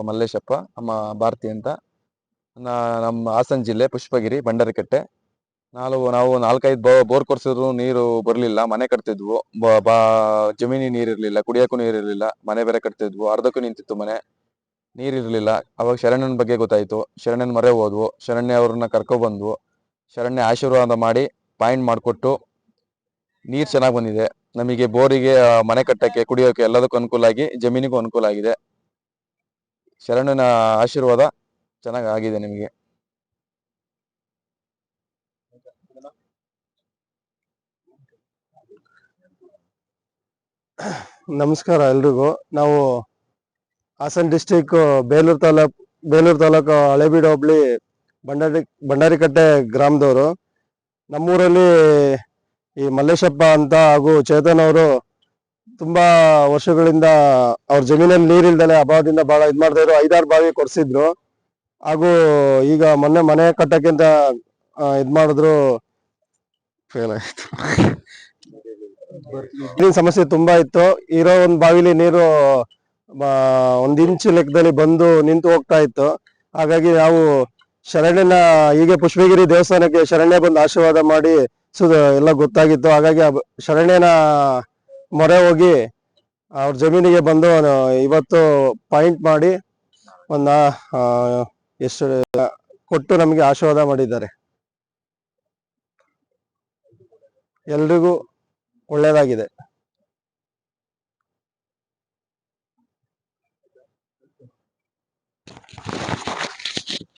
ಮಲ್ಲೇಶಪ್ಪ, ಅಮ್ಮ ಭಾರತಿ ಅಂತ. ನಮ್ಮ ಹಾಸನ ಜಿಲ್ಲೆ ಪುಷ್ಪಗಿರಿ ಬಂಡಾರಿಕಟ್ಟೆ. ನಾವು 4-5 ಬೋರ್ ಕೊರ್ಸಿದ್ರು ನೀರು ಬರ್ಲಿಲ್ಲ. ಮನೆ ಕಟ್ತಿದ್ವು, ಜಮೀನಿ ನೀರಿರ್ಲಿಲ್ಲ, ಕುಡಿಯಕ್ಕೂ ನೀರಿರ್ಲಿಲ್ಲ. ಮನೆ ಬೇರೆ ಕಟ್ತಿದ್ವು, ಅರ್ಧಕ್ಕೂ ನಿಂತಿತ್ತು ಮನೆ, ನೀರಿರ್ಲಿಲ್ಲ. ಅವಾಗ ಶರಣ್ಯನ ಬಗ್ಗೆ ಗೊತ್ತಾಯ್ತು. ಶರಣ್ಯನ ಮೊರೆ ಹೋದ್ವು, ಶರಣ್ಯ ಅವ್ರನ್ನ ಕರ್ಕೊಬಂದ್ವು. ಶರಣ್ಯ ಆಶೀರ್ವಾದ ಮಾಡಿ ಪಾಯಿಂಟ್ ಮಾಡಿಕೊಟ್ಟು ನೀರು ಚೆನ್ನಾಗಿ ಬಂದಿದೆ ನಮಗೆ. ಬೋರಿಗೆ, ಮನೆ ಕಟ್ಟಕ್ಕೆ, ಕುಡಿಯೋಕೆ ಎಲ್ಲದಕ್ಕೂ ಅನುಕೂಲ ಆಗಿ ಜಮೀನಿಗೂ ಅನುಕೂಲ ಆಗಿದೆ. ಶರಣನ ಆಶೀರ್ವಾದ ಚೆನ್ನಾಗಿ ಆಗಿದೆ ನಿಮಗೆ. ನಮಸ್ಕಾರ ಎಲ್ರಿಗೂ. ನಾವು ಹಾಸನ ಡಿಸ್ಟಿಕ್ ಬೇಲೂರು ತಾಲೂಕು ಹಳೇಬೀಡು ಹೋಬಳಿ ಬಂಡಾರಿಕಟ್ಟೆ ಗ್ರಾಮದವರು. ನಮ್ಮೂರಲ್ಲಿ ಈ ಮಲ್ಲೇಶಪ್ಪ ಅಂತ ಹಾಗೂ ಚೇತನ್ ಅವರು ತುಂಬಾ ವರ್ಷಗಳಿಂದ ಅವ್ರ ಜಮೀನಲ್ಲಿ ನೀರಿಲ್ದಲೆ ಅಭಾವದಿಂದ ಬಹಳ ಇದ್ ಮಾಡ್ತಾ ಇದ್ರು. 5-6 ಬಾವಿ ಕೊರ್ಸಿದ್ರು. ಹಾಗೂ ಈಗ ಮೊನ್ನೆ ಮನೆ ಕಟ್ಟಕ್ಕಿಂತ ಇದ್ ಮಾಡಿದ್ರು, ಫೇಲ್ ಆಯ್ತು. ನೀರಿನ ಸಮಸ್ಯೆ ತುಂಬಾ ಇತ್ತು. ಇರೋ ಒಂದ್ ಬಾವಿಲಿ ನೀರು 1 ಇಂಚ್ ಲೆಕ್ಕದಲ್ಲಿ ಬಂದು ನಿಂತು ಹೋಗ್ತಾ ಇತ್ತು. ಹಾಗಾಗಿ ನಾವು ಶರಣ್ಯನ, ಹೀಗೆ ಪುಷ್ಪಗಿರಿ ದೇವಸ್ಥಾನಕ್ಕೆ ಶರಣ್ಯ ಬಂದು ಆಶೀರ್ವಾದ ಮಾಡಿ ಎಲ್ಲ ಗೊತ್ತಾಗಿತ್ತು. ಹಾಗಾಗಿ ಶರಣ್ಯನ ಮೊರೆ ಹೋಗಿ ಅವ್ರ ಜಮೀನಿಗೆ ಬಂದು ಇವತ್ತು ಪಾಯಿಂಟ್ ಮಾಡಿ ಎಷ್ಟು ಕೊಟ್ಟು ನಮಗೆ ಆಶೀರ್ವಾದ ಮಾಡಿದ್ದಾರೆ. ಎಲ್ರಿಗೂ ಒಳ್ಳೇದಾಗಿದೆ.